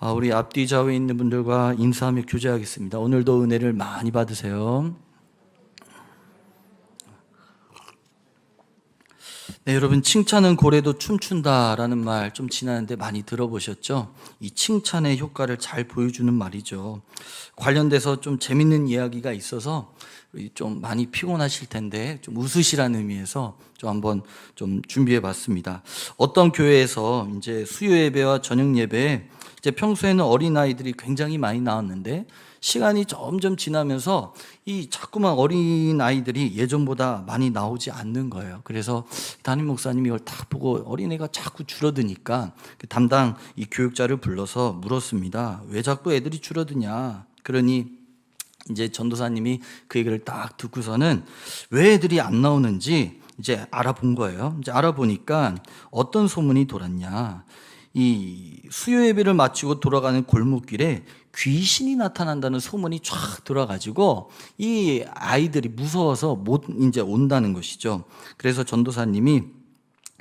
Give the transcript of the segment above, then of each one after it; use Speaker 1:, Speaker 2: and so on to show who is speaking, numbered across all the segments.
Speaker 1: 우리 앞뒤 좌우에 있는 분들과 인사하며 교제하겠습니다. 오늘도 은혜를 많이 받으세요. 네, 여러분, 칭찬은 고래도 춤춘다라는 말 좀 지나는데 많이 들어보셨죠? 이 칭찬의 효과를 잘 보여주는 말이죠. 관련돼서 좀 재밌는 이야기가 있어서 좀 많이 피곤하실 텐데 좀 웃으시라는 의미에서 좀 한번 좀 준비해 봤습니다. 어떤 교회에서 이제 수요 예배와 저녁 예배에 이제 평소에는 어린아이들이 굉장히 많이 나왔는데 시간이 점점 지나면서 이 자꾸만 어린아이들이 예전보다 많이 나오지 않는 거예요. 그래서 담임 목사님이 이걸 딱 보고 어린애가 자꾸 줄어드니까 그 담당 이 교육자를 불러서 물었습니다. 왜 자꾸 애들이 줄어드냐? 그러니 이제 전도사님이 그 얘기를 딱 듣고서는 왜 애들이 안 나오는지 이제 알아본 거예요. 이제 알아보니까 어떤 소문이 돌았냐? 이 수요 예배를 마치고 돌아가는 골목길에 귀신이 나타난다는 소문이 쫙 돌아가지고 이 아이들이 무서워서 못 이제 온다는 것이죠. 그래서 전도사님이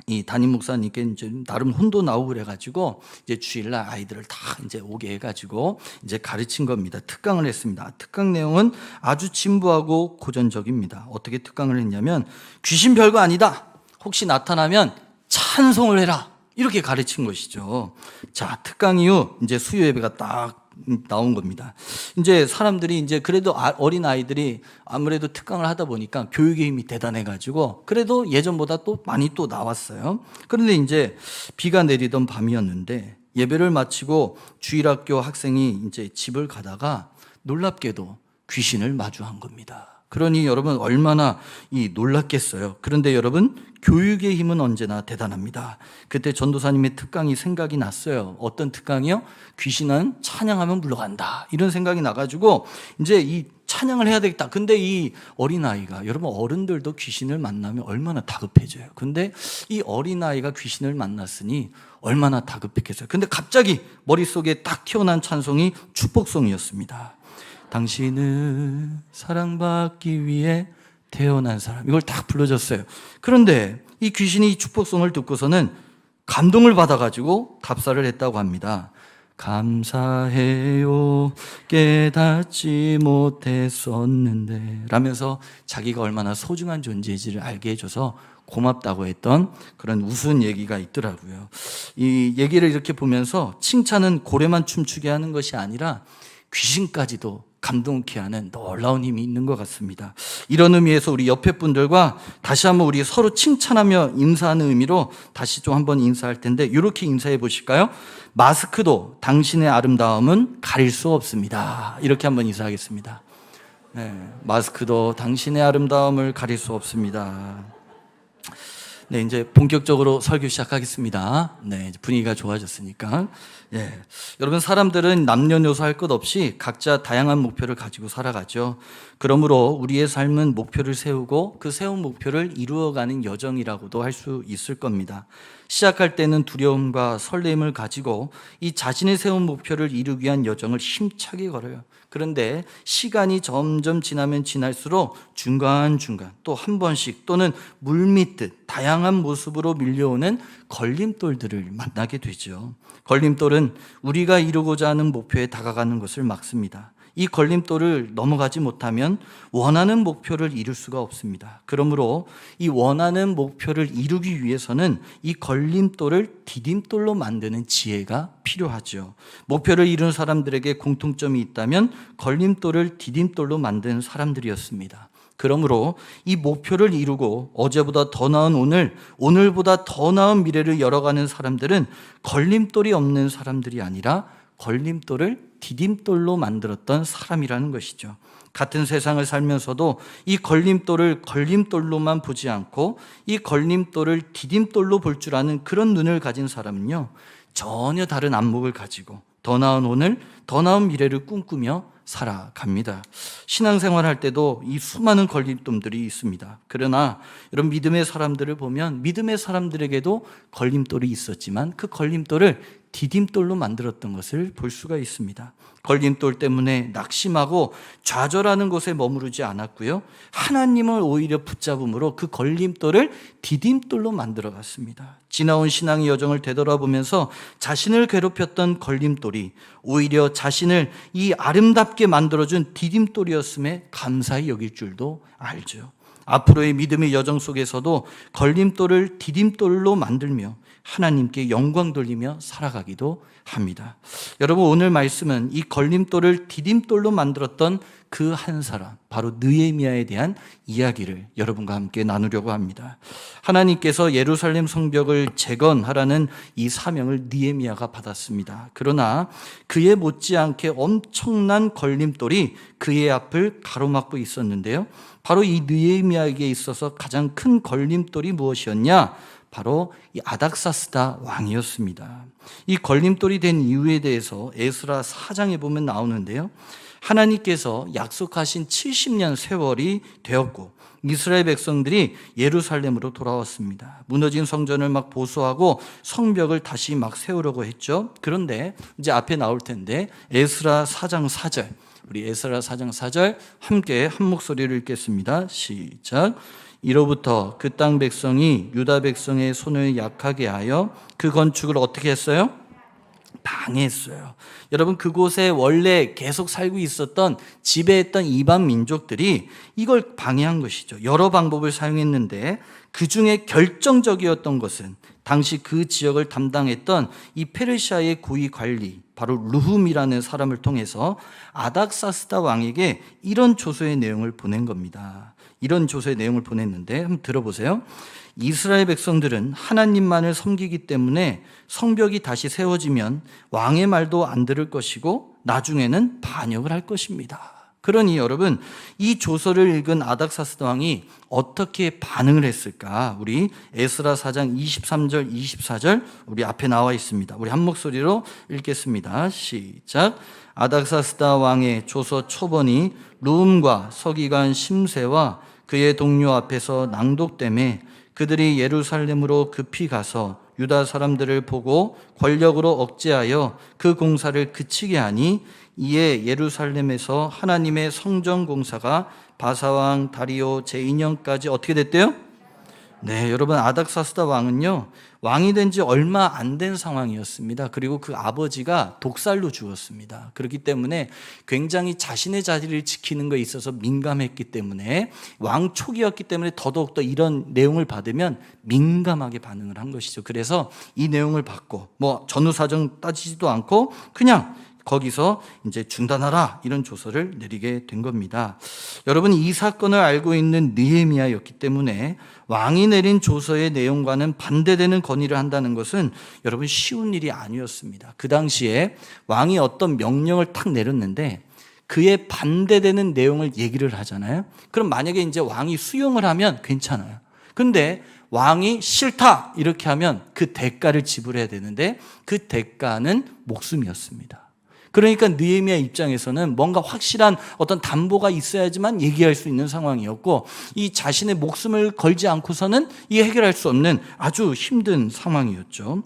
Speaker 1: 이 담임 목사님께 이제 나름 혼도 나오고 그래가지고 이제 주일날 아이들을 다 이제 오게 해가지고 이제 가르친 겁니다. 특강을 했습니다. 특강 내용은 아주 진부하고 고전적입니다. 어떻게 특강을 했냐면 귀신 별거 아니다. 혹시 나타나면 찬송을 해라. 이렇게 가르친 것이죠. 자, 특강 이후 이제 수요 예배가 딱 나온 겁니다. 이제 사람들이 이제 그래도 어린 아이들이 아무래도 특강을 하다 보니까 교육의 힘이 대단해가지고 그래도 예전보다 또 많이 또 나왔어요. 그런데 이제 비가 내리던 밤이었는데 예배를 마치고 주일학교 학생이 이제 집을 가다가 놀랍게도 귀신을 마주한 겁니다. 그러니 여러분 얼마나 놀랐겠어요. 그런데 여러분 교육의 힘은 언제나 대단합니다. 그때 전도사님의 특강이 생각이 났어요. 어떤 특강이요? 귀신은 찬양하면 물러간다. 이런 생각이 나가지고 이제 이 찬양을 해야 되겠다. 근데 이 어린아이가 여러분 어른들도 귀신을 만나면 얼마나 다급해져요. 근데 이 어린아이가 귀신을 만났으니 얼마나 다급했겠어요. 근데 갑자기 머릿속에 딱 튀어나온 찬송이 축복송이었습니다. 당신은 사랑받기 위해 태어난 사람. 이걸 딱 불러줬어요. 그런데 이 귀신이 이 축복송을 듣고서는 감동을 받아가지고 답사를 했다고 합니다. 감사해요 깨닫지 못했었는데 라면서 자기가 얼마나 소중한 존재인지를 알게 해줘서 고맙다고 했던 그런 우스운 얘기가 있더라고요. 이 얘기를 이렇게 보면서 칭찬은 고래만 춤추게 하는 것이 아니라 귀신까지도 감동케 하는 놀라운 힘이 있는 것 같습니다. 이런 의미에서 우리 옆에 분들과 다시 한번 우리 서로 칭찬하며 인사하는 의미로 다시 좀 한번 인사할 텐데 이렇게 인사해 보실까요? 마스크도 당신의 아름다움은 가릴 수 없습니다. 이렇게 한번 인사하겠습니다. 네, 마스크도 당신의 아름다움을 가릴 수 없습니다. 네, 이제 본격적으로 설교 시작하겠습니다. 네, 분위기가 좋아졌으니까. 예. 여러분, 사람들은 남녀노소 할 것 없이 각자 다양한 목표를 가지고 살아가죠. 그러므로 우리의 삶은 목표를 세우고 그 세운 목표를 이루어가는 여정이라고도 할 수 있을 겁니다. 시작할 때는 두려움과 설렘을 가지고 이 자신의 세운 목표를 이루기 위한 여정을 힘차게 걸어요. 그런데 시간이 점점 지나면 지날수록 중간중간 또 한 번씩 또는 물밀듯 다양한 모습으로 밀려오는 걸림돌들을 만나게 되죠. 걸림돌은 우리가 이루고자 하는 목표에 다가가는 것을 막습니다. 이 걸림돌을 넘어가지 못하면 원하는 목표를 이룰 수가 없습니다. 그러므로 이 원하는 목표를 이루기 위해서는 이 걸림돌을 디딤돌로 만드는 지혜가 필요하죠. 목표를 이룬 사람들에게 공통점이 있다면 걸림돌을 디딤돌로 만든 사람들이었습니다. 그러므로 이 목표를 이루고 어제보다 더 나은 오늘, 오늘보다 더 나은 미래를 열어가는 사람들은 걸림돌이 없는 사람들이 아니라 걸림돌을 디딤돌로 만들었던 사람이라는 것이죠. 같은 세상을 살면서도 이 걸림돌을 걸림돌로만 보지 않고 이 걸림돌을 디딤돌로 볼 줄 아는 그런 눈을 가진 사람은요, 전혀 다른 안목을 가지고 더 나은 오늘, 더 나은 미래를 꿈꾸며 살아갑니다. 신앙생활 할 때도 이 수많은 걸림돌들이 있습니다. 그러나 이런 믿음의 사람들을 보면 믿음의 사람들에게도 걸림돌이 있었지만 그 걸림돌을 디딤돌로 만들었던 것을 볼 수가 있습니다. 걸림돌 때문에 낙심하고 좌절하는 곳에 머무르지 않았고요. 하나님을 오히려 붙잡음으로 그 걸림돌을 디딤돌로 만들어 갔습니다. 지나온 신앙의 여정을 되돌아보면서 자신을 괴롭혔던 걸림돌이 오히려 자신을 이 아름답게 만들어준 디딤돌이었음에 감사히 여길 줄도 알죠. 앞으로의 믿음의 여정 속에서도 걸림돌을 디딤돌로 만들며 하나님께 영광 돌리며 살아가기도 합니다. 여러분, 오늘 말씀은 이 걸림돌을 디딤돌로 만들었던 그 한 사람, 바로 느헤미야에 대한 이야기를 여러분과 함께 나누려고 합니다. 하나님께서 예루살렘 성벽을 재건하라는 이 사명을 느헤미야가 받았습니다. 그러나 그에 못지않게 엄청난 걸림돌이 그의 앞을 가로막고 있었는데요. 바로 이 느헤미야에게 있어서 가장 큰 걸림돌이 무엇이었냐? 바로 이 아닥사스다 왕이었습니다. 이 걸림돌이 된 이유에 대해서 에스라 4장에 보면 나오는데요. 하나님께서 약속하신 70년 세월이 되었고 이스라엘 백성들이 예루살렘으로 돌아왔습니다. 무너진 성전을 막 보수하고 성벽을 다시 막 세우려고 했죠. 그런데 이제 앞에 나올 텐데 에스라 4장 4절, 우리 에스라 4장 4절 함께 한 목소리를 읽겠습니다. 시작. 이로부터 그 땅 백성이 유다 백성의 손을 약하게 하여 그 건축을 어떻게 했어요? 방해했어요. 여러분, 그곳에 원래 계속 살고 있었던 지배했던 이방 민족들이 이걸 방해한 것이죠. 여러 방법을 사용했는데 그 중에 결정적이었던 것은 당시 그 지역을 담당했던 이 페르시아의 고위 관리, 바로 르훔이라는 사람을 통해서 아닥사스다 왕에게 이런 조서의 내용을 보낸 겁니다. 이런 조서의 내용을 보냈는데 한번 들어보세요. 이스라엘 백성들은 하나님만을 섬기기 때문에 성벽이 다시 세워지면 왕의 말도 안 들을 것이고 나중에는 반역을 할 것입니다. 그러니 여러분, 이 조서를 읽은 아닥사스다 왕이 어떻게 반응을 했을까? 우리 에스라 4장 23절, 24절 우리 앞에 나와 있습니다. 우리 한 목소리로 읽겠습니다. 시작. 아닥사스다 왕의 조서 초본이 르훔과 서기관 심세와 그의 동료 앞에서 낭독되매 그들이 예루살렘으로 급히 가서 유다 사람들을 보고 권력으로 억제하여 그 공사를 그치게 하니 이에 예루살렘에서 하나님의 성전 공사가 바사왕 다리오 제2년까지 어떻게 됐대요? 네, 여러분, 아닥사스다 왕은요, 왕이 된 지 얼마 안 된 상황이었습니다. 그리고 그 아버지가 독살로 죽었습니다. 그렇기 때문에 굉장히 자신의 자리를 지키는 것에 있어서 민감했기 때문에 왕 초기였기 때문에 더더욱더 이런 내용을 받으면 민감하게 반응을 한 것이죠. 그래서 이 내용을 받고 뭐 전후사정 따지지도 않고 그냥 거기서 이제 중단하라, 이런 조서를 내리게 된 겁니다. 여러분, 이 사건을 알고 있는 느헤미야였기 때문에 왕이 내린 조서의 내용과는 반대되는 건의를 한다는 것은 여러분 쉬운 일이 아니었습니다. 그 당시에 왕이 어떤 명령을 탁 내렸는데 그에 반대되는 내용을 얘기를 하잖아요. 그럼 만약에 이제 왕이 수용을 하면 괜찮아요. 근데 왕이 싫다 이렇게 하면 그 대가를 지불해야 되는데 그 대가는 목숨이었습니다. 그러니까 느헤미야 입장에서는 뭔가 확실한 어떤 담보가 있어야지만 얘기할 수 있는 상황이었고, 이 자신의 목숨을 걸지 않고서는 이 해결할 수 없는 아주 힘든 상황이었죠.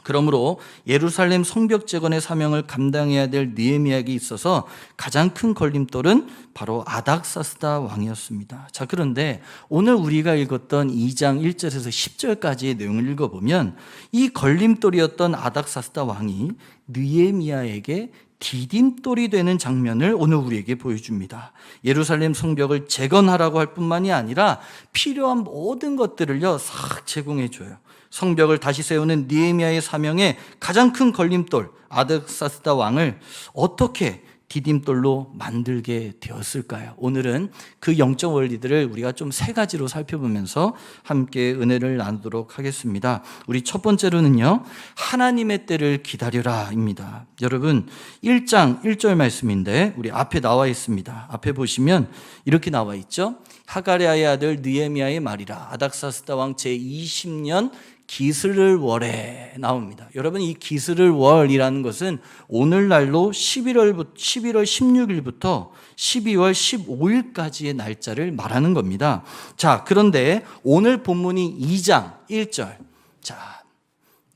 Speaker 1: 그러므로 예루살렘 성벽 재건의 사명을 감당해야 될 느헤미야에게 있어서 가장 큰 걸림돌은 바로 아닥사스다 왕이었습니다. 자, 그런데 오늘 우리가 읽었던 2장 1절에서 10절까지의 내용을 읽어보면 이 걸림돌이었던 아닥사스다 왕이 느헤미야에게 디딤돌이 되는 장면을 오늘 우리에게 보여줍니다. 예루살렘 성벽을 재건하라고 할 뿐만이 아니라 필요한 모든 것들을요 싹 제공해 줘요. 성벽을 다시 세우는 느헤미야의 사명에 가장 큰 걸림돌 아닥사스다 왕을 어떻게 디딤돌로 만들게 되었을까요? 오늘은 그 영적 원리들을 우리가 좀 세 가지로 살펴보면서 함께 은혜를 나누도록 하겠습니다. 우리 첫 번째로는요, 하나님의 때를 기다려라입니다. 여러분, 1장 1절 말씀인데 우리 앞에 나와 있습니다. 앞에 보시면 이렇게 나와 있죠. 하가랴의 아들 느헤미야의 말이라. 아닥사스다 왕 제20년 기스를 월에 나옵니다. 여러분, 이 기스를 월이라는 것은 오늘날로 11월 16일부터 12월 15일까지의 날짜를 말하는 겁니다. 자, 그런데 오늘 본문이 2장 1절. 자,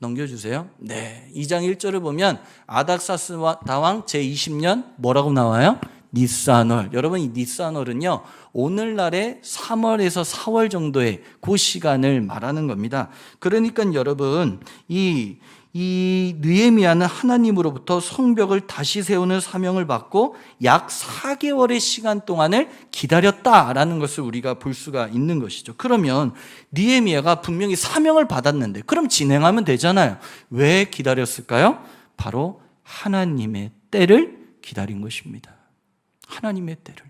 Speaker 1: 넘겨주세요. 네, 2장 1절을 보면 아닥사스다왕 제20년 뭐라고 나와요? 니스아놀. 여러분, 이 니스아놀은요, 오늘날의 3월에서 4월 정도의 그 시간을 말하는 겁니다. 그러니까 여러분, 이 느헤미야는 하나님으로부터 성벽을 다시 세우는 사명을 받고 약 4개월의 시간 동안을 기다렸다라는 것을 우리가 볼 수가 있는 것이죠. 그러면 느헤미야가 분명히 사명을 받았는데 그럼 진행하면 되잖아요. 왜 기다렸을까요? 바로 하나님의 때를 기다린 것입니다. 하나님의 때를요.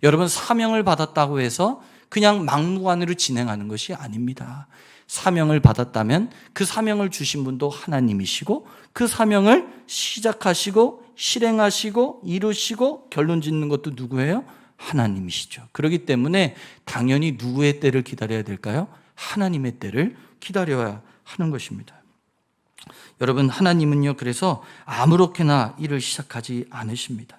Speaker 1: 여러분, 사명을 받았다고 해서 그냥 막무가내로 진행하는 것이 아닙니다. 사명을 받았다면 그 사명을 주신 분도 하나님이시고 그 사명을 시작하시고 실행하시고 이루시고 결론 짓는 것도 누구예요? 하나님이시죠. 그렇기 때문에 당연히 누구의 때를 기다려야 될까요? 하나님의 때를 기다려야 하는 것입니다. 여러분, 하나님은요, 그래서 아무렇게나 일을 시작하지 않으십니다.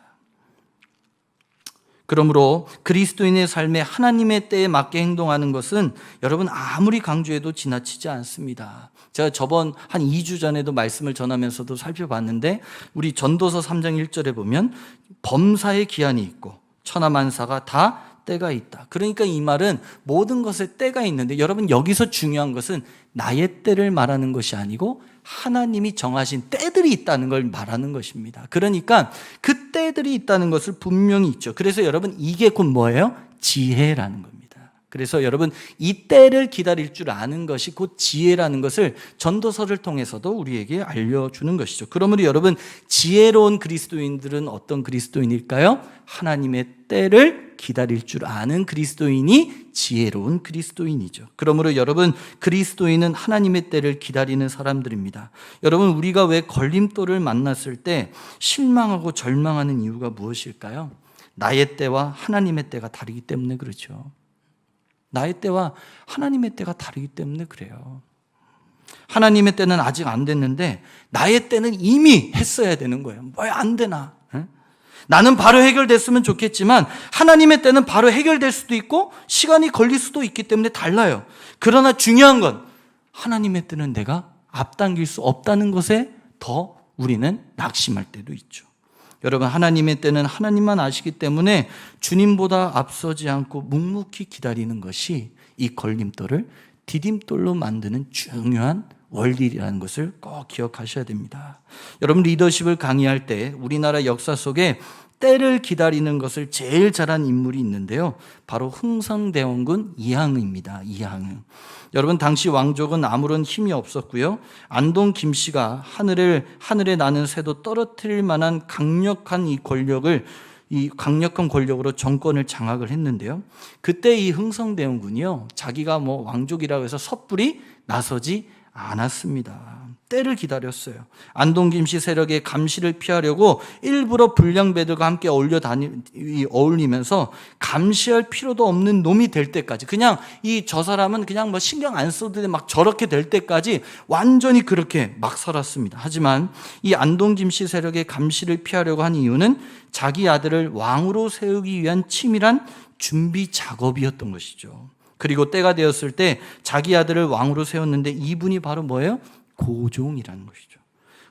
Speaker 1: 그러므로 그리스도인의 삶에 하나님의 때에 맞게 행동하는 것은 여러분 아무리 강조해도 지나치지 않습니다. 제가 저번 한 2주 전에도 말씀을 전하면서도 살펴봤는데 우리 전도서 3장 1절에 보면 범사의 기한이 있고 천하만사가 다 때가 있다. 그러니까 이 말은 모든 것에 때가 있는데 여러분, 여기서 중요한 것은 나의 때를 말하는 것이 아니고 하나님이 정하신 때들이 있다는 걸 말하는 것입니다. 그러니까 그 때들이 있다는 것을 분명히 있죠. 그래서 여러분, 이게 곧 뭐예요? 지혜라는 겁니다. 그래서 여러분, 이 때를 기다릴 줄 아는 것이 곧 지혜라는 것을 전도서를 통해서도 우리에게 알려주는 것이죠. 그러므로 여러분, 지혜로운 그리스도인들은 어떤 그리스도인일까요? 하나님의 때를 기다릴 줄 아는 그리스도인이 지혜로운 그리스도인이죠. 그러므로 여러분, 그리스도인은 하나님의 때를 기다리는 사람들입니다. 여러분, 우리가 왜 걸림돌을 만났을 때 실망하고 절망하는 이유가 무엇일까요? 나의 때와 하나님의 때가 다르기 때문에 그렇죠. 나의 때와 하나님의 때가 다르기 때문에 그래요. 하나님의 때는 아직 안 됐는데 나의 때는 이미 했어야 되는 거예요. 왜 안 되나? 나는 바로 해결됐으면 좋겠지만 하나님의 때는 바로 해결될 수도 있고 시간이 걸릴 수도 있기 때문에 달라요. 그러나 중요한 건 하나님의 때는 내가 앞당길 수 없다는 것에 더 우리는 낙심할 때도 있죠. 여러분, 하나님의 때는 하나님만 아시기 때문에 주님보다 앞서지 않고 묵묵히 기다리는 것이 이 걸림돌을 디딤돌로 만드는 중요한 원리라는 것을 꼭 기억하셔야 됩니다. 여러분, 리더십을 강의할 때 우리나라 역사 속에 때를 기다리는 것을 제일 잘한 인물이 있는데요, 바로 흥성대원군 이항입니다. 이항. 여러분, 당시 왕족은 아무런 힘이 없었고요, 안동 김씨가 하늘에 나는 새도 떨어뜨릴 만한 강력한 이 강력한 권력으로 정권을 장악을 했는데요, 그때 이 흥성대원군이요, 자기가 왕족이라고 해서 섣불리 나서지 않았습니다. 때를 기다렸어요. 안동 김씨 세력의 감시를 피하려고 일부러 불량배들과 함께 어울리면서 감시할 필요도 없는 놈이 될 때까지, 그냥 저 사람은 그냥 신경 안 써도 돼, 막 저렇게 될 때까지 완전히 그렇게 막 살았습니다. 하지만 이 안동 김씨 세력의 감시를 피하려고 한 이유는 자기 아들을 왕으로 세우기 위한 치밀한 준비 작업이었던 것이죠. 그리고 때가 되었을 때 자기 아들을 왕으로 세웠는데 이분이 바로 뭐예요? 고종이라는 것이죠.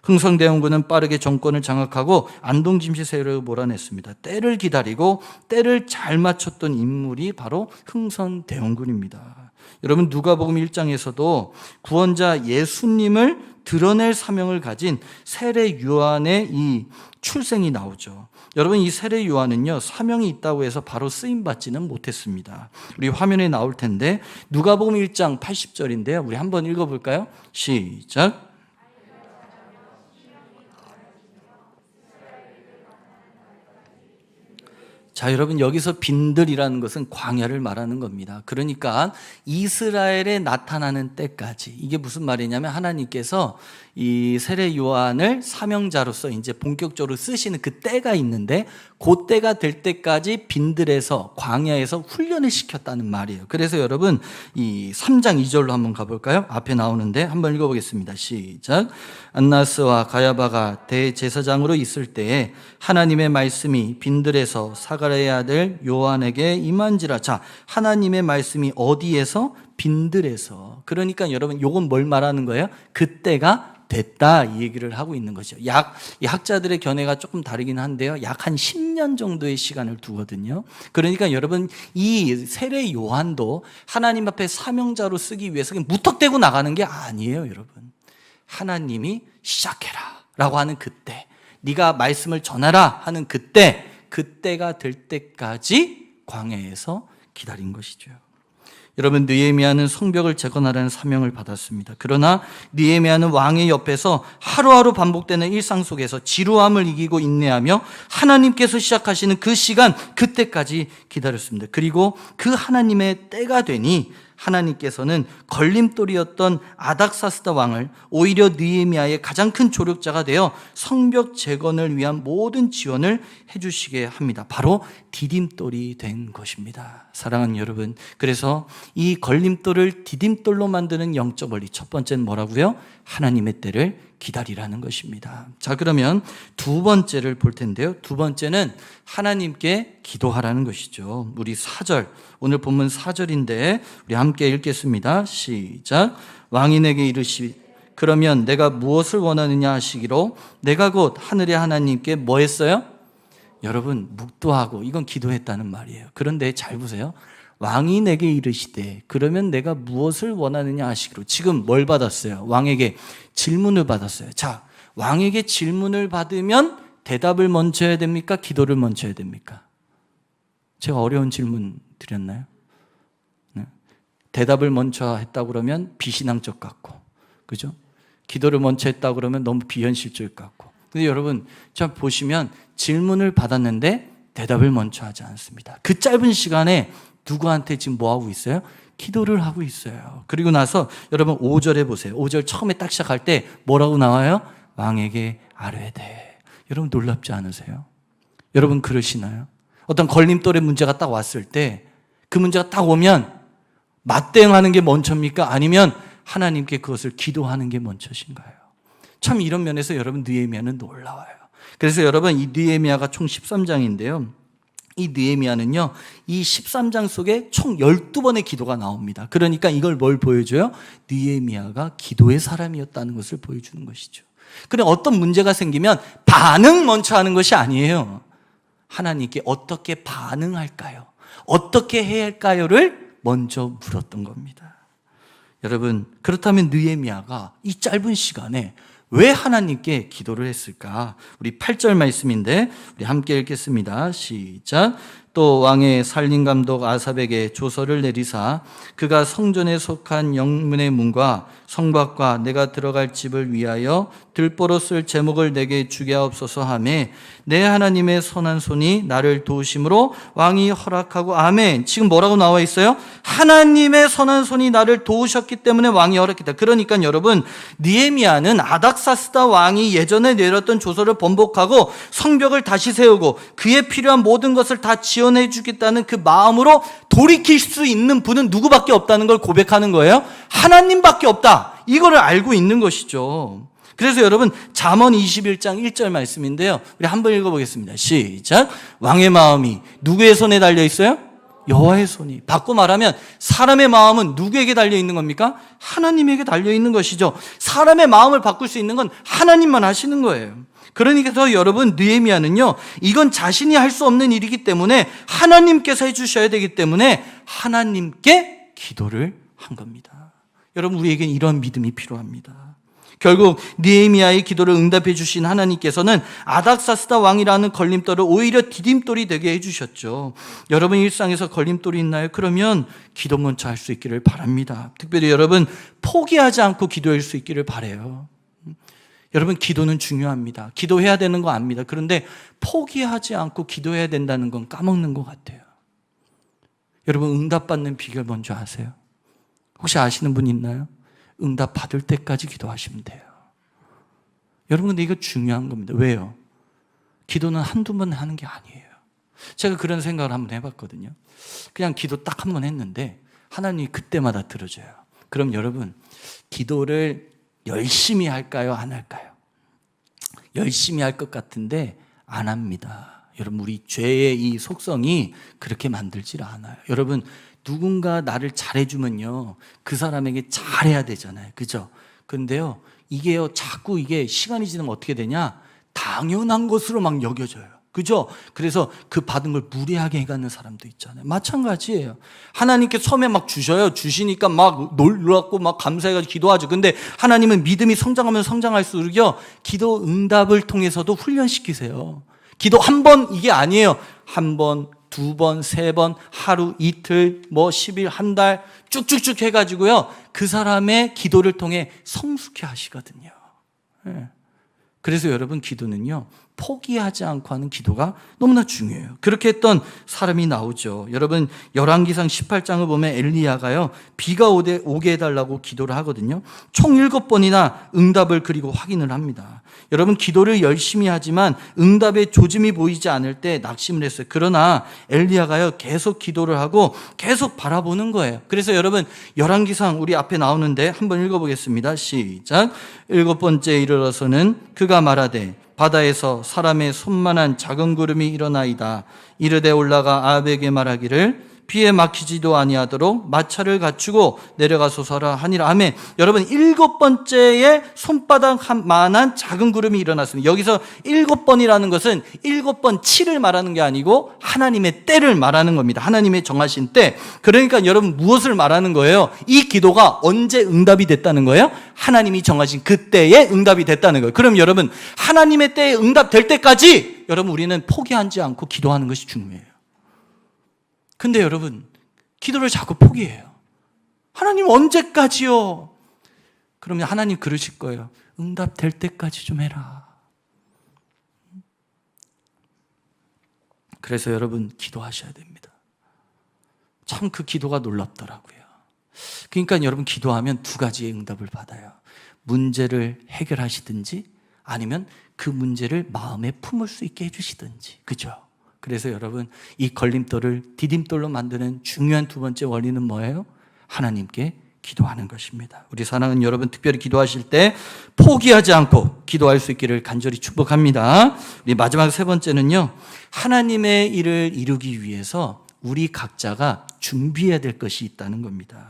Speaker 1: 흥성대원군은 빠르게 정권을 장악하고 안동 김씨 세력을 몰아냈습니다. 때를 기다리고 때를 잘 맞췄던 인물이 바로 흥성대원군입니다. 여러분, 누가복음 1장에서도 구원자 예수님을 드러낼 사명을 가진 세례 요한의 이 출생이 나오죠. 여러분, 이 세례 요한은요, 사명이 있다고 해서 바로 쓰임받지는 못했습니다. 우리 화면에 나올 텐데 누가복음 1장 80절인데요. 우리 한번 읽어볼까요? 시작. 자, 여러분, 여기서 빈들이라는 것은 광야를 말하는 겁니다. 그러니까 이스라엘에 나타나는 때까지, 이게 무슨 말이냐면 하나님께서 이 세례 요한을 사명자로서 이제 본격적으로 쓰시는 그 때가 있는데 그 때가 될 때까지 빈들에서 광야에서 훈련을 시켰다는 말이에요. 그래서 여러분, 이 3장 2절로 한번 가볼까요? 앞에 나오는데 한번 읽어보겠습니다. 시작. 안나스와 가야바가 대제사장으로 있을 때에 하나님의 말씀이 빈들에서 사가랴 스가랴의 아들 요한에게 임한지라. 자, 하나님의 말씀이 어디에서? 빈들에서. 그러니까 여러분, 요건 뭘 말하는 거예요? 그때가 됐다, 이 얘기를 하고 있는 거죠. 이 학자들의 견해가 조금 다르긴 한데요, 약 한 10년 정도의 시간을 두거든요. 그러니까 여러분, 이 세례 요한도 하나님 앞에 사명자로 쓰기 위해서 그냥 무턱대고 나가는 게 아니에요. 여러분, 하나님이 시작해라 라고 하는 그때, 네가 말씀을 전하라 하는 그때가 될 때까지 광야에서 기다린 것이죠. 여러분, 느헤미야는 성벽을 재건하라는 사명을 받았습니다. 그러나 느헤미야는 왕의 옆에서 하루하루 반복되는 일상 속에서 지루함을 이기고 인내하며 하나님께서 시작하시는 그 시간, 그때까지 기다렸습니다. 그리고 그 하나님의 때가 되니 하나님께서는 걸림돌이었던 아닥사스다 왕을 오히려 느헤미야의 가장 큰 조력자가 되어 성벽 재건을 위한 모든 지원을 해주시게 합니다. 바로 디딤돌이 된 것입니다. 사랑하는 여러분, 그래서 이 걸림돌을 디딤돌로 만드는 영적 원리, 첫 번째는 뭐라고요? 하나님의 때를 기다리라는 것입니다. 자, 그러면 두 번째를 볼 텐데요, 두 번째는 하나님께 기도하라는 것이죠. 우리 4절, 오늘 본문 4절인데 우리 함께 읽겠습니다. 시작. 왕이 내게 이르시 그러면 내가 무엇을 원하느냐 하시기로 내가 곧 하늘의 하나님께 뭐 했어요? 여러분, 묵도하고, 이건 기도했다는 말이에요. 그런데 잘 보세요. 왕이 내게 이르시되 그러면 내가 무엇을 원하느냐 하시기로, 지금 뭘 받았어요? 왕에게 질문을 받았어요. 자, 왕에게 질문을 받으면 대답을 먼저 해야 됩니까? 기도를 먼저 해야 됩니까? 제가 어려운 질문 드렸나요? 네. 대답을 먼저 했다고 그러면 비신앙적 같고, 그죠? 기도를 먼저 했다고 그러면 너무 비현실적 같고. 근데 여러분, 자, 보시면 질문을 받았는데 대답을 먼저 하지 않습니다. 그 짧은 시간에 누구한테 지금 뭐 하고 있어요? 기도를 하고 있어요. 그리고 나서 여러분 5절에 보세요. 5절 처음에 딱 시작할 때 뭐라고 나와요? 왕에게 아뢰되. 여러분, 놀랍지 않으세요? 여러분, 그러시나요? 어떤 걸림돌의 문제가 딱 왔을 때 그 문제가 딱 오면 맞대응하는 게 먼저입니까? 아니면 하나님께 그것을 기도하는 게 먼저신가요? 참, 이런 면에서 여러분, 느헤미야는 놀라워요. 그래서 여러분, 이 느헤미야가 총 13장인데요 이 느헤미야는요, 이 13장 속에 총 12번의 기도가 나옵니다. 그러니까 이걸 뭘 보여줘요? 느헤미야가 기도의 사람이었다는 것을 보여주는 것이죠. 그래, 어떤 문제가 생기면 반응 먼저 하는 것이 아니에요. 하나님께 어떻게 반응할까요? 어떻게 해야 할까요를 먼저 물었던 겁니다. 여러분, 그렇다면 느헤미야가 이 짧은 시간에 왜 하나님께 기도를 했을까? 우리 8절 말씀인데 우리 함께 읽겠습니다. 시작. 또 왕의 살림감독 아삽에게 조서를 내리사 그가 성전에 속한 영문의 문과 성곽과 내가 들어갈 집을 위하여 들보로 쓸 제목을 내게 주게 하옵소서 하매 내 하나님의 선한 손이 나를 도우심으로 왕이 허락하고. 아멘. 지금 뭐라고 나와 있어요? 하나님의 선한 손이 나를 도우셨기 때문에 왕이 허락했다. 그러니까 여러분, 느헤미야는 아닥사스다 왕이 예전에 내렸던 조서를 번복하고 성벽을 다시 세우고 그에 필요한 모든 것을 다 지원해 주겠다는 그 마음으로 돌이킬 수 있는 분은 누구밖에 없다는 걸 고백하는 거예요. 하나님밖에 없다, 이거를 알고 있는 것이죠. 그래서 여러분, 잠언 21장 1절 말씀인데요, 우리 한번 읽어보겠습니다. 시작. 왕의 마음이 누구의 손에 달려 있어요? 여호와의 손이. 바꿔 말하면 사람의 마음은 누구에게 달려 있는 겁니까? 하나님에게 달려 있는 것이죠. 사람의 마음을 바꿀 수 있는 건 하나님만 하시는 거예요. 그러니까 여러분, 느헤미야는요, 이건 자신이 할 수 없는 일이기 때문에 하나님께서 해주셔야 되기 때문에 하나님께 기도를 한 겁니다. 여러분, 우리에겐 이런 믿음이 필요합니다. 결국 느헤미야의 기도를 응답해 주신 하나님께서는 아닥사스다 왕이라는 걸림돌을 오히려 디딤돌이 되게 해주셨죠. 여러분, 일상에서 걸림돌이 있나요? 그러면 기도 먼저 할 수 있기를 바랍니다. 특별히 여러분, 포기하지 않고 기도할 수 있기를 바라요. 여러분, 기도는 중요합니다. 기도해야 되는 거 압니다. 그런데 포기하지 않고 기도해야 된다는 건 까먹는 것 같아요. 여러분, 응답받는 비결 먼저 아세요? 혹시 아시는 분 있나요? 응답 받을 때까지 기도하시면 돼요. 여러분, 근데 이거 중요한 겁니다. 왜요? 기도는 한두 번 하는 게 아니에요. 제가 그런 생각을 한번 해봤거든요. 그냥 기도 딱 한 번 했는데 하나님이 그때마다 들어줘요. 그럼 여러분, 기도를 열심히 할까요? 안 할까요? 열심히 할 것 같은데 안 합니다. 여러분, 우리 죄의 이 속성이 그렇게 만들질 않아요. 여러분, 누군가 나를 잘해주면요, 그 사람에게 잘해야 되잖아요. 그죠? 근데요, 이게요, 자꾸 이게 시간이 지나면 어떻게 되냐? 당연한 것으로 막 여겨져요. 그죠? 그래서 그 받은 걸 무례하게 해가는 사람도 있잖아요. 마찬가지예요. 하나님께 처음에 막 주셔요. 주시니까 막 놀랍고 막 감사해가지고 기도하죠. 근데 하나님은 믿음이 성장하면 성장할수록요, 기도 응답을 통해서도 훈련시키세요. 기도 한 번 이게 아니에요. 한 번, 두 번, 세 번, 하루, 이틀, 뭐 10일, 한 달 쭉쭉쭉 해가지고요, 그 사람의 기도를 통해 성숙해 하시거든요. 그래서 여러분, 기도는요, 포기하지 않고 하는 기도가 너무나 중요해요. 그렇게 했던 사람이 나오죠. 여러분, 열왕기상 18장을 보면 엘리야가요, 비가 오게 해달라고 기도를 하거든요. 총 7번이나 응답을 그리고 확인을 합니다. 여러분, 기도를 열심히 하지만 응답의 조짐이 보이지 않을 때 낙심을 했어요. 그러나 엘리야가요, 계속 기도를 하고 계속 바라보는 거예요. 그래서 여러분, 열왕기상 우리 앞에 나오는데 한번 읽어보겠습니다. 시작. 7번째에 이르러서는 그가 말하되 바다에서 사람의 손만한 작은 구름이 일어나이다. 이르되 올라가 아합에게 말하기를 비에 막히지도 아니하도록 마차를 갖추고 내려가소서라 하니라. 아멘. 여러분, 7번째에 손바닥만한 작은 구름이 일어났습니다. 여기서 7번이라는 것은 7번 7을 말하는 게 아니고 하나님의 때를 말하는 겁니다. 하나님의 정하신 때. 그러니까 여러분, 무엇을 말하는 거예요? 이 기도가 언제 응답이 됐다는 거예요? 하나님이 정하신 그때에 응답이 됐다는 거예요. 그럼 여러분, 하나님의 때에 응답될 때까지 여러분, 우리는 포기하지 않고 기도하는 것이 중요해요. 근데 여러분, 기도를 자꾸 포기해요. 하나님 언제까지요? 그러면 하나님 그러실 거예요. 응답될 때까지 좀 해라. 그래서 여러분, 기도하셔야 됩니다. 참 그 기도가 놀랍더라고요. 그러니까 여러분, 기도하면 두 가지의 응답을 받아요. 문제를 해결하시든지 아니면 그 문제를 마음에 품을 수 있게 해주시든지. 그죠? 그래서 여러분, 이 걸림돌을 디딤돌로 만드는 중요한 두 번째 원리는 뭐예요? 하나님께 기도하는 것입니다. 우리 사랑하는 여러분, 특별히 기도하실 때 포기하지 않고 기도할 수 있기를 간절히 축복합니다. 우리 마지막 세 번째는요, 하나님의 일을 이루기 위해서 우리 각자가 준비해야 될 것이 있다는 겁니다.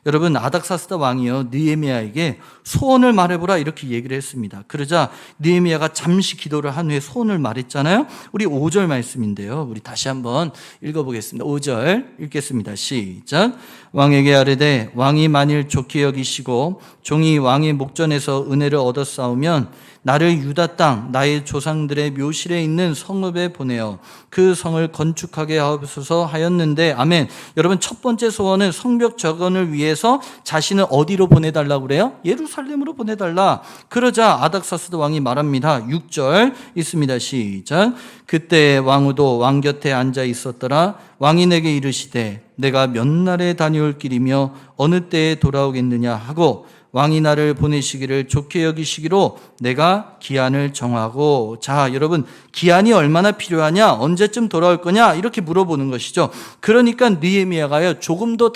Speaker 1: 여러분, 아닥사스다 왕이요, 느헤미야에게 소원을 말해보라 이렇게 얘기를 했습니다. 그러자 느헤미야가 잠시 기도를 한 후에 소원을 말했잖아요. 우리 5절 말씀인데요, 우리 다시 한번 읽어보겠습니다. 5절 읽겠습니다. 시작. 왕에게 아뢰되 왕이 만일 좋게 여기시고 종이 왕의 목전에서 은혜를 얻었사오면 나를 유다 땅 나의 조상들의 묘실에 있는 성읍에 보내어 그 성을 건축하게 하옵소서 하였는데, 아멘. 여러분, 첫 번째 소원은 성벽 재건을 위해서 자신을 어디로 보내달라고 그래요? 예루살렘으로 보내달라. 그러자 아닥사스다 왕이 말합니다. 6절 있습니다. 시작. 그때 왕후도 왕 곁에 앉아 있었더라. 왕이 내게 이르시되 내가 몇 날에 다녀올 길이며 어느 때에 돌아오겠느냐 하고 왕이 나를 보내시기를 좋게 여기시기로 내가 기한을 정하고. 자, 여러분, 기한이 얼마나 필요하냐? 언제쯤 돌아올 거냐? 이렇게 물어보는 것이죠. 그러니까 느헤미야가요, 조금도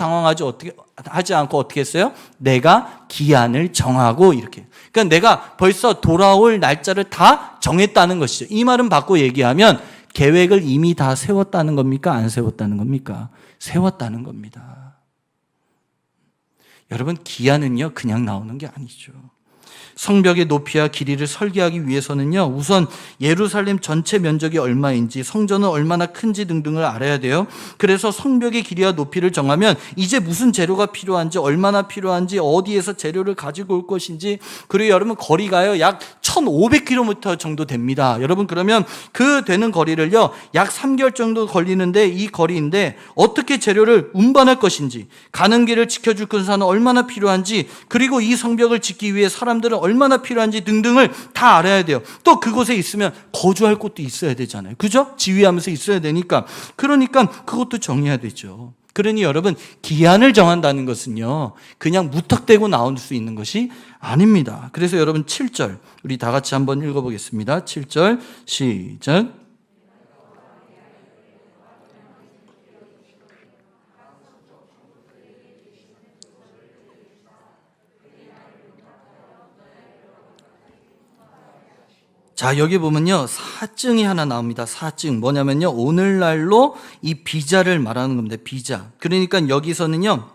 Speaker 1: 하지 않고 어떻게 했어요? 내가 기한을 정하고 이렇게. 그러니까 내가 벌써 돌아올 날짜를 다 정했다는 것이죠. 이 말은 바꿔 얘기하면 계획을 이미 다 세웠다는 겁니까? 안 세웠다는 겁니까? 세웠다는 겁니다. 여러분, 기한은요, 그냥 나오는 게 아니죠. 성벽의 높이와 길이를 설계하기 위해서는요, 우선 예루살렘 전체 면적이 얼마인지, 성전은 얼마나 큰지 등등을 알아야 돼요. 그래서 성벽의 길이와 높이를 정하면 이제 무슨 재료가 필요한지, 얼마나 필요한지, 어디에서 재료를 가지고 올 것인지, 그리고 여러분, 거리가요 약 1500km 정도 됩니다. 여러분, 그러면 그 되는 거리를요 약 3개월 정도 걸리는데, 이 거리인데 어떻게 재료를 운반할 것인지, 가는 길을 지켜줄 군사는 얼마나 필요한지, 그리고 이 성벽을 짓기 위해 사람들은 얼마나 필요한지 등등을 다 알아야 돼요. 또 그곳에 있으면 거주할 곳도 있어야 되잖아요. 그죠? 지휘하면서 있어야 되니까. 그러니까 그것도 정해야 되죠. 그러니 여러분, 기한을 정한다는 것은요, 그냥 무턱대고 나올 수 있는 것이 아닙니다. 그래서 여러분, 7절 우리 다 같이 한번 읽어보겠습니다. 7절 시작. 자, 여기 보면요, 사증이 하나 나옵니다. 사증. 뭐냐면요, 오늘날로 이 비자를 말하는 겁니다. 비자. 그러니까 여기서는요,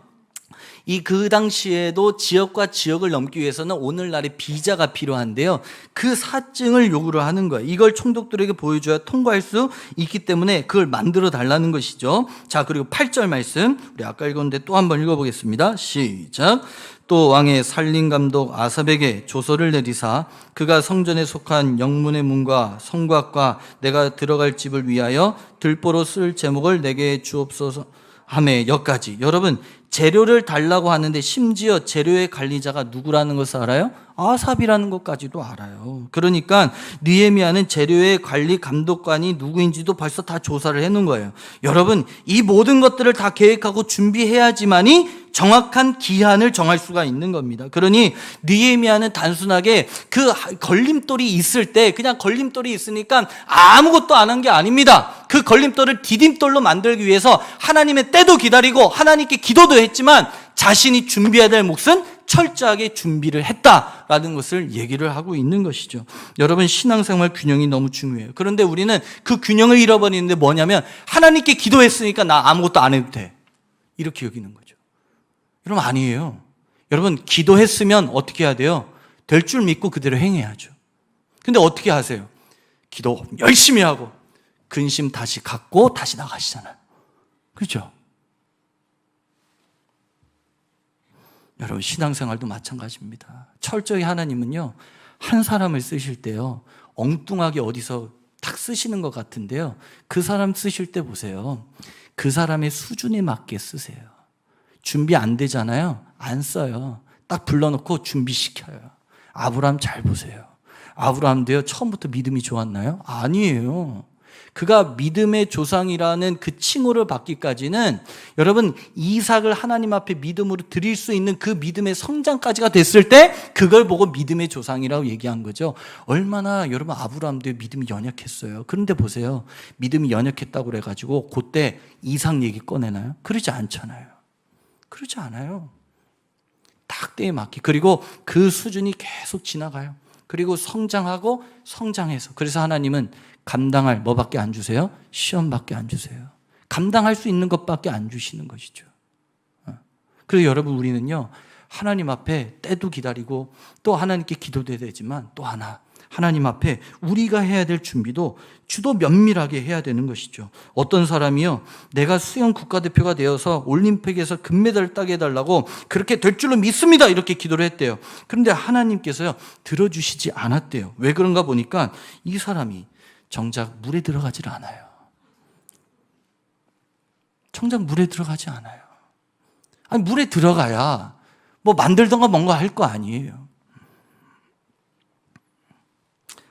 Speaker 1: 그 당시에도 지역과 지역을 넘기 위해서는 오늘날의 비자가 필요한데요. 그 사증을 요구를 하는 거예요. 이걸 총독들에게 보여줘야 통과할 수 있기 때문에 그걸 만들어 달라는 것이죠. 자, 그리고 8절 말씀. 우리 아까 읽었는데 또 한번 읽어보겠습니다. 시작. 또 왕의 살림감독 아삽에게 조서를 내리사 그가 성전에 속한 영문의 문과 성곽과 내가 들어갈 집을 위하여 들보로 쓸 제목을 내게 주옵소서 하매 여기까지. 여러분, 재료를 달라고 하는데 심지어 재료의 관리자가 누구라는 것을 알아요? 아삽이라는 것까지도 알아요. 그러니까 느헤미야는 재료의 관리 감독관이 누구인지도 벌써 다 조사를 해놓은 거예요. 여러분, 이 모든 것들을 다 계획하고 준비해야지만이 정확한 기한을 정할 수가 있는 겁니다. 그러니 느헤미야는 단순하게 그 걸림돌이 있을 때 그냥 걸림돌이 있으니까 아무것도 안 한 게 아닙니다. 그 걸림돌을 디딤돌로 만들기 위해서 하나님의 때도 기다리고 하나님께 기도도 했지만 자신이 준비해야 될 몫은 철저하게 준비를 했다라는 것을 얘기를 하고 있는 것이죠. 여러분, 신앙생활 균형이 너무 중요해요. 그런데 우리는 그 균형을 잃어버리는데 뭐냐면 하나님께 기도했으니까 나 아무것도 안 해도 돼, 이렇게 여기는 거죠. 여러분, 아니에요. 여러분, 기도했으면 어떻게 해야 돼요? 될 줄 믿고 그대로 행해야죠. 근데 어떻게 하세요? 기도 열심히 하고 근심 다시 갖고 다시 나가시잖아요. 그렇죠? 여러분, 신앙생활도 마찬가지입니다. 철저히 하나님은요, 한 사람을 쓰실 때요, 엉뚱하게 어디서 탁 쓰시는 것 같은데요, 그 사람 쓰실 때 보세요. 그 사람의 수준에 맞게 쓰세요. 준비 안 되잖아요. 안 써요. 딱 불러놓고 준비시켜요. 아브라함 잘 보세요. 아브라함도요, 처음부터 믿음이 좋았나요? 아니에요. 그가 믿음의 조상이라는 그 칭호를 받기까지는 여러분, 이삭을 하나님 앞에 믿음으로 드릴 수 있는 그 믿음의 성장까지가 됐을 때 그걸 보고 믿음의 조상이라고 얘기한 거죠. 얼마나 여러분 아브라함도 믿음이 연약했어요. 그런데 보세요. 믿음이 연약했다고 그래가지고 그때 이삭 얘기 꺼내나요? 그러지 않잖아요. 그러지 않아요. 딱 때에 맞게. 그리고 그 수준이 계속 지나가요. 그리고 성장하고 성장해서. 그래서 하나님은 감당할 뭐밖에 안 주세요? 시험밖에 안 주세요. 감당할 수 있는 것밖에 안 주시는 것이죠. 그래서 여러분, 우리는요, 하나님 앞에 때도 기다리고 또 하나님께 기도도 해야 되지만 또 하나, 하나님 앞에 우리가 해야 될 준비도 주도 면밀하게 해야 되는 것이죠. 어떤 사람이요, 내가 수영 국가대표가 되어서 올림픽에서 금메달을 따게 해달라고 그렇게 될 줄로 믿습니다, 이렇게 기도를 했대요. 그런데 하나님께서요, 들어주시지 않았대요. 왜 그런가 보니까 이 사람이 정작 물에 들어가질 않아요. 정작 물에 들어가지 않아요. 아니, 물에 들어가야 뭐 만들던가 뭔가 할 거 아니에요.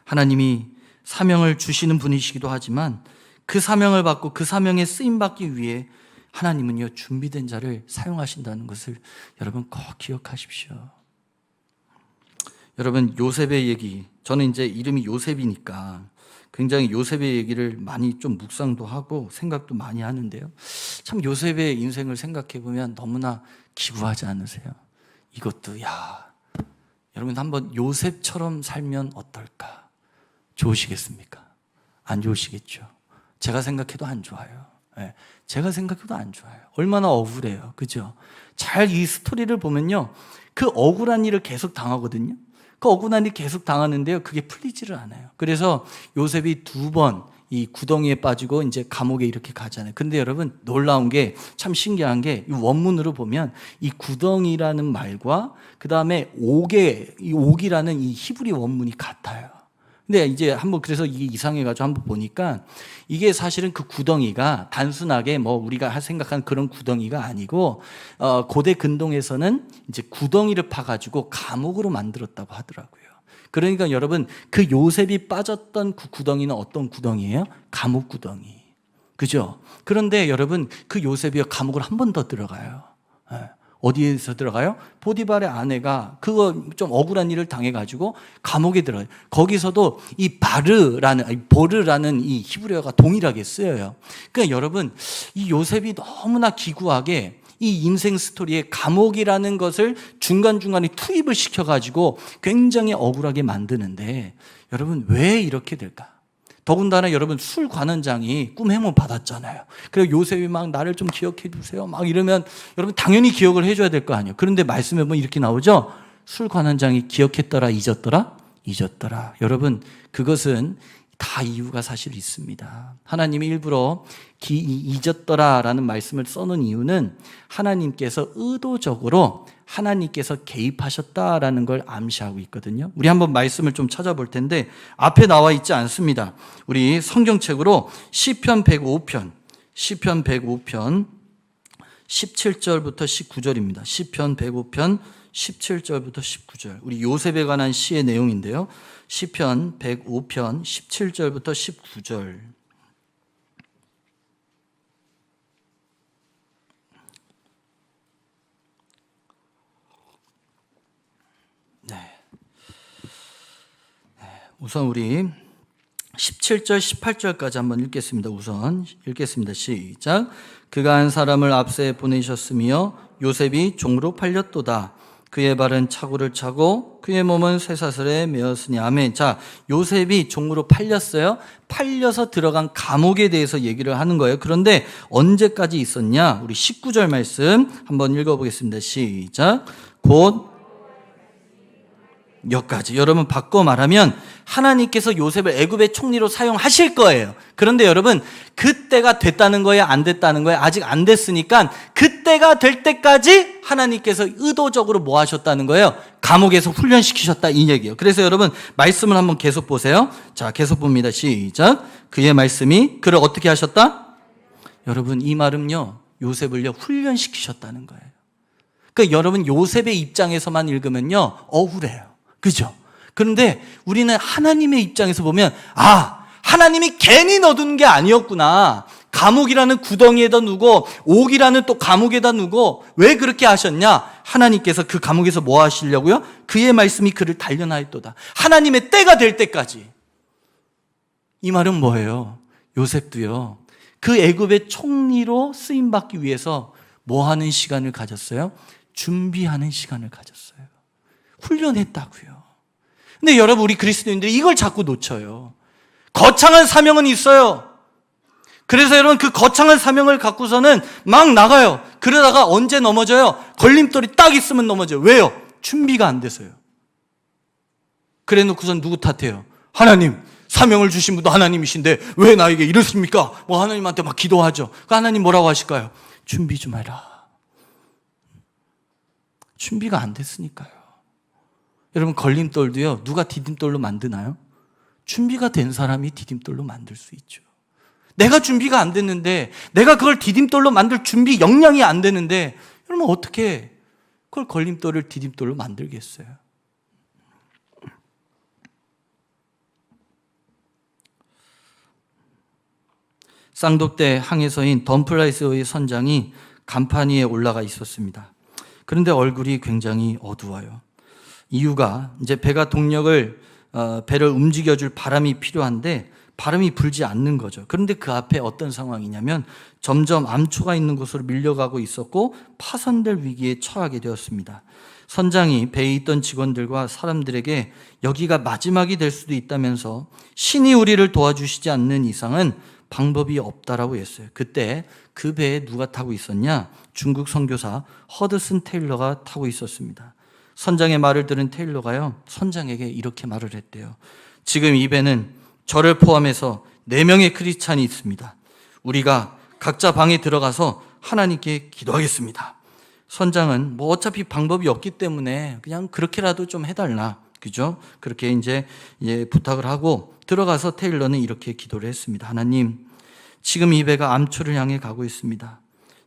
Speaker 1: 하나님이 사명을 주시는 분이시기도 하지만 그 사명을 받고 그 사명에 쓰임받기 위해 하나님은요, 준비된 자를 사용하신다는 것을 여러분 꼭 기억하십시오. 여러분, 요셉의 얘기, 저는 이제 이름이 요셉이니까 굉장히 요셉의 얘기를 많이 좀 묵상도 하고 생각도 많이 하는데요, 참 요셉의 인생을 생각해 보면 너무나 기구하지 않으세요? 이것도, 여러분 한번 요셉처럼 살면 어떨까? 좋으시겠습니까? 안 좋으시겠죠? 제가 생각해도 안 좋아요. 제가 생각해도 안 좋아요. 얼마나 억울해요. 그죠? 잘 이 스토리를 보면요, 그 억울한 일을 계속 당하거든요. 그 억울한 일이 계속 당하는데요, 그게 풀리지를 않아요. 그래서 요셉이 2번 이 구덩이에 빠지고 이제 감옥에 이렇게 가잖아요. 근데 여러분, 놀라운 게, 참 신기한 게, 이 원문으로 보면 이 구덩이라는 말과 그 다음에 이 옥이라는 이 히브리 원문이 같아요. 근데 이제 한번 그래서 이게 이상해가지고 한번 보니까 이게 사실은 그 구덩이가 단순하게 뭐 우리가 생각하는 그런 구덩이가 아니고, 고대 근동에서는 이제 구덩이를 파가지고 감옥으로 만들었다고 하더라고요. 그러니까 여러분, 그 요셉이 빠졌던 그 구덩이는 어떤 구덩이예요? 감옥 구덩이. 그죠? 그런데 여러분, 그 요셉이 감옥을 한 번 더 들어가요. 어디에서 들어가요? 보디발의 아내가 그거 좀 억울한 일을 당해가지고 감옥에 들어가요. 거기서도 이 보르라는 이 히브리어가 동일하게 쓰여요. 그러니까 여러분, 이 요셉이 너무나 기구하게 이 인생 스토리에 감옥이라는 것을 중간중간에 투입을 시켜가지고 굉장히 억울하게 만드는데 여러분 왜 이렇게 될까? 더군다나 여러분 술 관원장이 꿈 해몽 받았잖아요. 그리고 요셉이 막 나를 좀 기억해 주세요 막 이러면 여러분 당연히 기억을 해줘야 될 거 아니에요. 그런데 말씀해 보면 이렇게 나오죠. 술 관원장이 기억했더라 잊었더라? 잊었더라. 여러분 그것은 다 이유가 사실 있습니다. 하나님이 일부러 잊었더라라는 말씀을 써놓은 이유는 하나님께서 의도적으로 하나님께서 개입하셨다라는 걸 암시하고 있거든요. 우리 한번 말씀을 좀 찾아볼 텐데 앞에 나와 있지 않습니다. 우리 성경책으로 시편 105편 17절부터 19절입니다. 시편 105편 17절부터 19절. 우리 요셉에 관한 시의 내용인데요. 시편 105편 17절부터 19절. 우선 우리 17절 18절까지 한번 읽겠습니다. 우선 읽겠습니다. 시작. 그가 한 사람을 앞세 보내셨으며 요셉이 종으로 팔렸도다. 그의 발은 차고를 차고 그의 몸은 쇠사슬에 매었으니. 아멘. 자, 요셉이 종으로 팔렸어요. 팔려서 들어간 감옥에 대해서 얘기를 하는 거예요. 그런데 언제까지 있었냐? 우리 19절 말씀 한번 읽어보겠습니다. 시작. 곧 여기까지. 여러분 바꿔 말하면 하나님께서 요셉을 애굽의 총리로 사용하실 거예요. 그런데 여러분 그때가 됐다는 거예요? 안 됐다는 거예요? 아직 안 됐으니까 그때가 될 때까지 하나님께서 의도적으로 뭐 하셨다는 거예요? 감옥에서 훈련시키셨다 이 얘기예요. 그래서 여러분 말씀을 한번 계속 보세요. 자, 계속 봅니다. 시작. 그의 말씀이 그를 어떻게 하셨다? 여러분 이 말은요 요셉을요 훈련시키셨다는 거예요. 그러니까 여러분 요셉의 입장에서만 읽으면요 억울해요. 그죠? 그런데 우리는 하나님의 입장에서 보면 하나님이 괜히 넣어둔 게 아니었구나. 감옥이라는 구덩이에다 누고 옥이라는 또 감옥에다 누고 왜 그렇게 하셨냐? 하나님께서 그 감옥에서 뭐 하시려고요? 그의 말씀이 그를 단련하였도다. 하나님의 때가 될 때까지. 이 말은 뭐예요? 요셉도요. 그 애굽의 총리로 쓰임받기 위해서 뭐 하는 시간을 가졌어요? 준비하는 시간을 가졌어요. 훈련했다고요. 근데 여러분 우리 그리스도인들이 이걸 자꾸 놓쳐요. 거창한 사명은 있어요. 그래서 여러분 그 거창한 사명을 갖고서는 막 나가요. 그러다가 언제 넘어져요? 걸림돌이 딱 있으면 넘어져요. 왜요? 준비가 안 돼서요. 그래 놓고선 누구 탓해요? 하나님, 사명을 주신 분도 하나님이신데 왜 나에게 이러십니까? 뭐 하나님한테 막 기도하죠. 그 하나님 뭐라고 하실까요? 준비 좀 해라. 준비가 안 됐으니까요. 여러분 걸림돌도요 누가 디딤돌로 만드나요? 준비가 된 사람이 디딤돌로 만들 수 있죠. 내가 준비가 안 됐는데 내가 그걸 디딤돌로 만들 준비 역량이 안 되는데 여러분 어떻게 그걸 걸림돌을 디딤돌로 만들겠어요? 쌍독대 항해서인 덤플라이스의 선장이 간판 위에 올라가 있었습니다. 그런데 얼굴이 굉장히 어두워요. 이유가 이제 배가 동력을 배를 움직여줄 바람이 필요한데 바람이 불지 않는 거죠. 그런데 그 앞에 어떤 상황이냐면 점점 암초가 있는 곳으로 밀려가고 있었고 파손될 위기에 처하게 되었습니다. 선장이 배에 있던 직원들과 사람들에게 여기가 마지막이 될 수도 있다면서 신이 우리를 도와주시지 않는 이상은 방법이 없다라고 했어요. 그때 그 배에 누가 타고 있었냐? 중국 선교사 허드슨 테일러가 타고 있었습니다. 선장의 말을 들은 테일러가요 선장에게 이렇게 말을 했대요. 지금 이 배는 저를 포함해서 4명의 크리스찬이 있습니다. 우리가 각자 방에 들어가서 하나님께 기도하겠습니다. 선장은 뭐 어차피 방법이 없기 때문에 그냥 그렇게라도 좀 해달라. 그죠? 그렇게 이제 부탁을 하고 들어가서 테일러는 이렇게 기도를 했습니다. 하나님, 지금 이 배가 암초를 향해 가고 있습니다.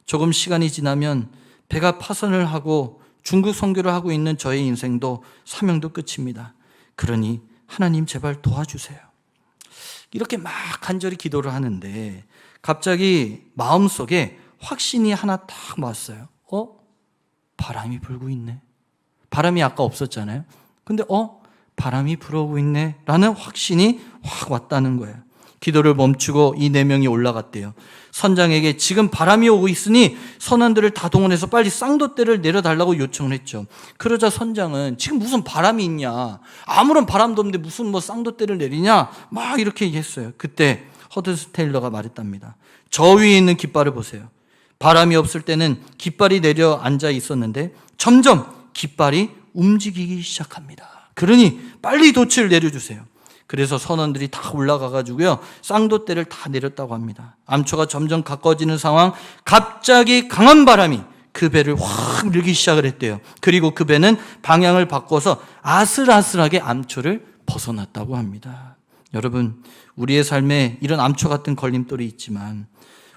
Speaker 1: 조금 시간이 지나면 배가 파손을 하고 중국 선교를 하고 있는 저의 인생도 사명도 끝입니다. 그러니 하나님 제발 도와주세요. 이렇게 막 간절히 기도를 하는데 갑자기 마음속에 확신이 하나 딱 왔어요. 바람이 불고 있네. 바람이 아까 없었잖아요. 근데 바람이 불어오고 있네 라는 확신이 확 왔다는 거예요. 기도를 멈추고 이 4명이 올라갔대요. 선장에게 지금 바람이 오고 있으니 선원들을 다 동원해서 빨리 쌍돛대를 내려달라고 요청을 했죠. 그러자 선장은 지금 무슨 바람이 있냐, 아무런 바람도 없는데 무슨 뭐 쌍돛대를 내리냐, 막 이렇게 얘기했어요. 그때 허드슨 테일러가 말했답니다. 저 위에 있는 깃발을 보세요. 바람이 없을 때는 깃발이 내려 앉아 있었는데 점점 깃발이 움직이기 시작합니다. 그러니 빨리 돛을 내려주세요. 그래서 선원들이 다 올라가가지고요, 쌍돛대를 다 내렸다고 합니다. 암초가 점점 가까워지는 상황, 갑자기 강한 바람이 그 배를 확 밀기 시작을 했대요. 그리고 그 배는 방향을 바꿔서 아슬아슬하게 암초를 벗어났다고 합니다. 여러분, 우리의 삶에 이런 암초 같은 걸림돌이 있지만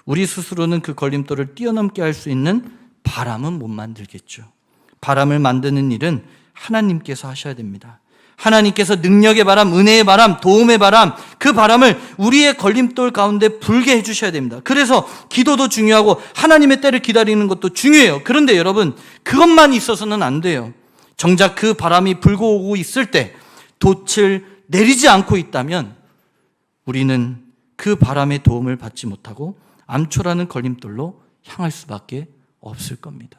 Speaker 1: 우리 스스로는 그 걸림돌을 뛰어넘게 할 수 있는 바람은 못 만들겠죠. 바람을 만드는 일은 하나님께서 하셔야 됩니다. 하나님께서 능력의 바람, 은혜의 바람, 도움의 바람, 그 바람을 우리의 걸림돌 가운데 불게 해주셔야 됩니다. 그래서 기도도 중요하고 하나님의 때를 기다리는 것도 중요해요. 그런데 여러분, 그것만 있어서는 안 돼요. 정작 그 바람이 불고 오고 있을 때 돛을 내리지 않고 있다면 우리는 그 바람의 도움을 받지 못하고 암초라는 걸림돌로 향할 수밖에 없을 겁니다.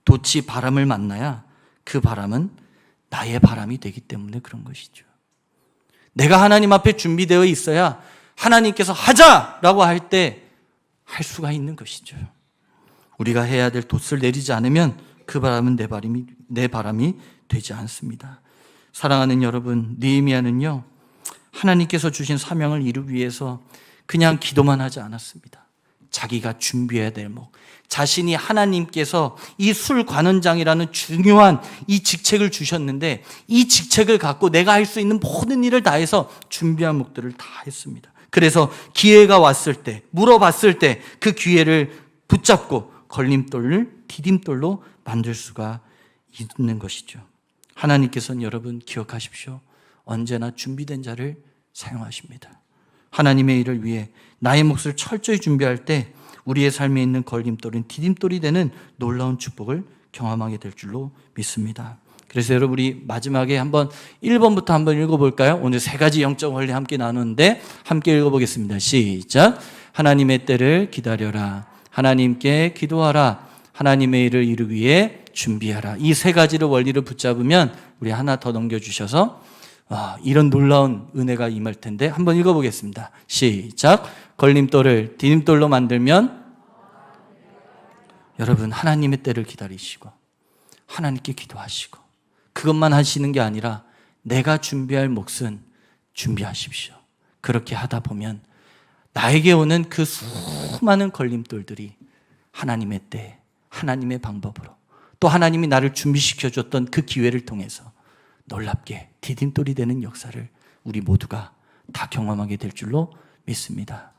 Speaker 1: 돛이 바람을 만나야 그 바람은 나의 바람이 되기 때문에 그런 것이죠. 내가 하나님 앞에 준비되어 있어야 하나님께서 하자라고 할 때 할 수가 있는 것이죠. 우리가 해야 될 돛을 내리지 않으면 그 바람은 내 바람이 되지 않습니다. 사랑하는 여러분, 느헤미야는요, 하나님께서 주신 사명을 이루기 위해서 그냥 기도만 하지 않았습니다. 자기가 준비해야 될 목, 자신이 하나님께서 이 술관원장이라는 중요한 이 직책을 주셨는데 이 직책을 갖고 내가 할 수 있는 모든 일을 다해서 준비한 목들을 다 했습니다. 그래서 기회가 왔을 때, 물어봤을 때 그 기회를 붙잡고 걸림돌을 디딤돌로 만들 수가 있는 것이죠. 하나님께서는 여러분 기억하십시오. 언제나 준비된 자를 사용하십니다. 하나님의 일을 위해 나의 몫을 철저히 준비할 때 우리의 삶에 있는 걸림돌은 디딤돌이 되는 놀라운 축복을 경험하게 될 줄로 믿습니다. 그래서 여러분, 우리 마지막에 한번 1번부터 한번 읽어볼까요? 오늘 3가지 영적 원리 함께 나누는데 함께 읽어보겠습니다. 시작. 하나님의 때를 기다려라. 하나님께 기도하라. 하나님의 일을 이루기 위해 준비하라. 이 3가지의 원리를 붙잡으면 우리 하나 더 넘겨주셔서 이런 놀라운 은혜가 임할 텐데 한번 읽어보겠습니다. 시작. 걸림돌을 디딤돌로 만들면 여러분, 하나님의 때를 기다리시고 하나님께 기도하시고 그것만 하시는 게 아니라 내가 준비할 몫은 준비하십시오. 그렇게 하다 보면 나에게 오는 그 수많은 걸림돌들이 하나님의 때, 하나님의 방법으로 또 하나님이 나를 준비시켜줬던 그 기회를 통해서 놀랍게 디딤돌이 되는 역사를 우리 모두가 다 경험하게 될 줄로 믿습니다.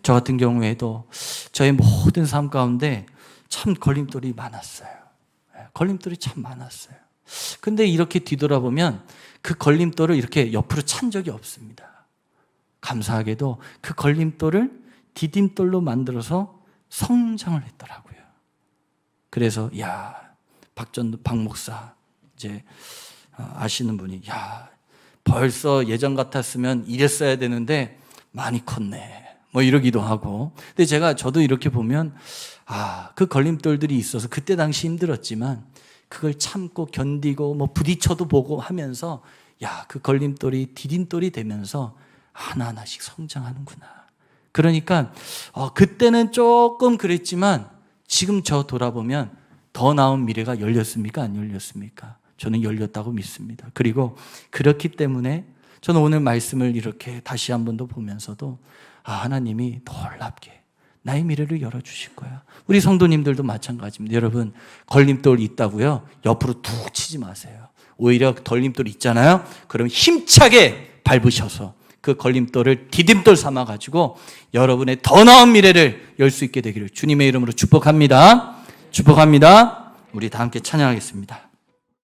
Speaker 1: 저 같은 경우에도 저의 모든 삶 가운데 참 걸림돌이 많았어요. 걸림돌이 참 많았어요. 근데 이렇게 뒤돌아보면 그 걸림돌을 이렇게 옆으로 찬 적이 없습니다. 감사하게도 그 걸림돌을 디딤돌로 만들어서 성장을 했더라고요. 그래서 박 목사 이제 아시는 분이 벌써 예전 같았으면 이랬어야 되는데 많이 컸네 뭐 이러기도 하고. 근데 저도 이렇게 보면 그 걸림돌들이 있어서 그때 당시 힘들었지만 그걸 참고 견디고 뭐 부딪혀도 보고 하면서 그 걸림돌이 디딤돌이 되면서 하나하나씩 성장하는구나. 그러니까 그때는 조금 그랬지만 지금 저 돌아보면 더 나은 미래가 열렸습니까? 안 열렸습니까? 저는 열렸다고 믿습니다. 그리고 그렇기 때문에 저는 오늘 말씀을 이렇게 다시 한 번 더 보면서도 하나님이 놀랍게 나의 미래를 열어주실 거야. 우리 성도님들도 마찬가지입니다. 여러분, 걸림돌 있다고요? 옆으로 툭 치지 마세요. 오히려 걸림돌 있잖아요? 그럼 힘차게 밟으셔서 그 걸림돌을 디딤돌 삼아가지고 여러분의 더 나은 미래를 열 수 있게 되기를 주님의 이름으로 축복합니다. 축복합니다. 우리 다 함께 찬양하겠습니다.